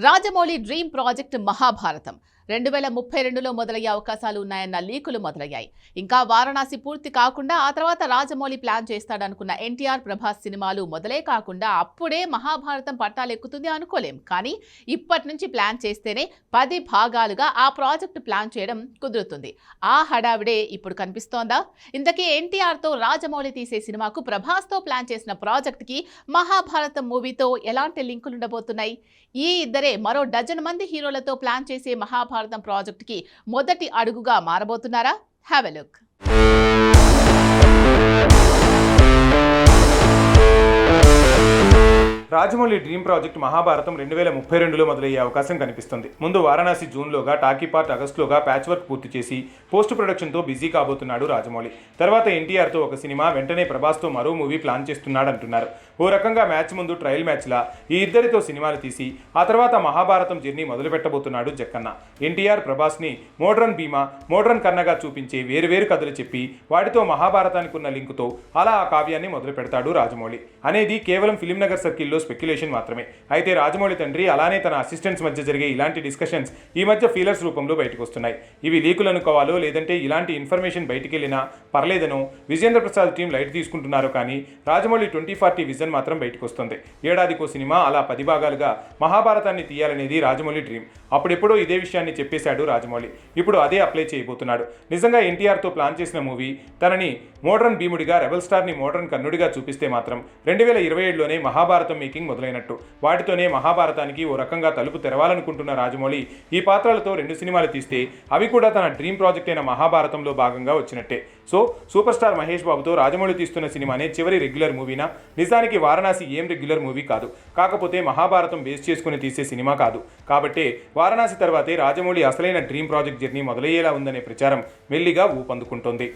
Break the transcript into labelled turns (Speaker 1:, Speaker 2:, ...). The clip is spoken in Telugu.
Speaker 1: రాజమౌళి డ్రీమ్ ప్రాజెక్ట్ మహాభారతం 2032లో మొదలయ్యే అవకాశాలు ఉన్నాయన్న లీకులు మొదలయ్యాయి. ఇంకా వారణాసి పూర్తి కాకుండా ఆ తర్వాత రాజమౌళి ప్లాన్ చేస్తాడనుకున్న ఎన్టీఆర్ ప్రభాస్ సినిమాలు మొదలే కాకుండా అప్పుడే మహాభారతం పట్టాలెక్కుతుంది అనుకోలేం. కానీ ఇప్పటి నుంచి ప్లాన్ చేస్తేనే 10 భాగాలుగా ఆ ప్రాజెక్టు ప్లాన్ చేయడం కుదురుతుంది. ఆ హడావిడే ఇప్పుడు కనిపిస్తోందా? ఇంతకీ ఎన్టీఆర్తో రాజమౌళి తీసే సినిమాకు ప్రభాస్తో ప్లాన్ చేసిన ప్రాజెక్టుకి మహాభారతం మూవీతో ఎలాంటి లింకులు ఉండబోతున్నాయి? ఈ ఇద్దరే మరో డజన్ మంది హీరోలతో ప్లాన్ చేసే మహాభారతం ప్రాజెక్టుకి మొదటి అడుగుగా మారబోతున్నారా? Have a look.
Speaker 2: Rajamouli dream project Mahabharatam 2032లో మొదలయ్యే అవకాశం కనిపిస్తుంది. ముందు వారణాసి జూన్లోగా, టాకీ పార్ట్ ఆగస్టులోగా ప్యాచ్ వర్క్ పూర్తి చేసి పోస్ట్ ప్రొడక్షన్తో బిజీ కాబోతున్నాడు రాజమౌళి. తర్వాత ఎన్టీఆర్తో ఒక సినిమా, వెంటనే ప్రభాస్తో మరో మూవీ ప్లాన్ చేస్తున్నాడు అంటున్నారు. ఓ రకంగా మ్యాచ్ ముందు ట్రయల్ మ్యాచ్లా ఈ ఇద్దరితో సినిమాలు తీసి ఆ తర్వాత మహాభారతం జర్నీ మొదలు పెట్టబోతున్నాడు జక్కన్న. ఎన్టీఆర్ ప్రభాస్ని మోడ్రన్ భీమా, మోడ్రన్ కన్నగా చూపించే వేరువేరు కథలు చెప్పి వాటితో మహాభారతానికి ఉన్న లింకుతో అలా ఆ కావ్యాన్ని మొదలు పెడతాడు రాజమౌళి అనేది కేవలం ఫిలిం నగర్ సర్కిల్లో స్పెక్యులేషన్ మాత్రమే. అయితే రాజమౌళి తండ్రి అలానే తన అసిస్టెంట్స్ మధ్య జరిగే ఇలాంటి డిస్కషన్స్ ఈ మధ్య ఫీలర్స్ రూపంలో బయటకు వస్తున్నాయి. ఇవి లీకులు అనుకోవాలో లేదంటే ఇలాంటి ఇన్ఫర్మేషన్ బయటికి వెళ్ళినా పర్లేదనో విజేంద్ర ప్రసాద్ టీం లైట్ తీసుకుంటున్నారు. కానీ రాజమౌళి 2040 విజన్ మాత్రం బయటకు వస్తుంది. ఏడాదికో సినిమా, అలా 10 భాగాలుగా మహాభారతాన్ని తీయాలనేది రాజమౌళి డ్రీమ్. అప్పుడెప్పుడో ఇదే విషయాన్ని చెప్పేశాడు రాజమౌళి. ఇప్పుడు అదే అప్లై చేయబోతున్నాడు. నిజంగా ఎన్టీఆర్తో ప్లాన్ చేసిన మూవీ తనని మోడ్రన్ భీముడిగా, రెబల్ స్టార్ని మోడ్రన్ కర్ణుడిగా చూపిస్తే మాత్రం 2027లోనే మహాభారతం మేకింగ్ మొదలైనట్టు. వాటితోనే మహాభారతానికి ఓ రకంగా తలుపు తెరవాలనుకుంటున్న రాజమౌళి ఈ పాత్రలతో 2 సినిమాలు తీస్తే అవి కూడా తన డ్రీమ్ ప్రాజెక్ట్ అయిన మహాభారతంలో భాగంగా వచ్చినట్టే. సో సూపర్ స్టార్ మహేష్ బాబుతో రాజమౌళి తీస్తున్న సినిమానే చివరి రెగ్యులర్ మూవీనా? నిజానికి వారణాసి ఏం రెగ్యులర్ మూవీ కాదు, కాకపోతే మహాభారతం బేస్ చేసుకుని తీసే సినిమా కాదు. కాబట్టే వారణాసి తర్వాతే రాజమౌళి అసలైన డ్రీమ్ ప్రాజెక్ట్ జర్నీ మొదలయ్యేలా ఉందనే ప్రచారం మెల్లిగా ఊపందుకుంటోంది.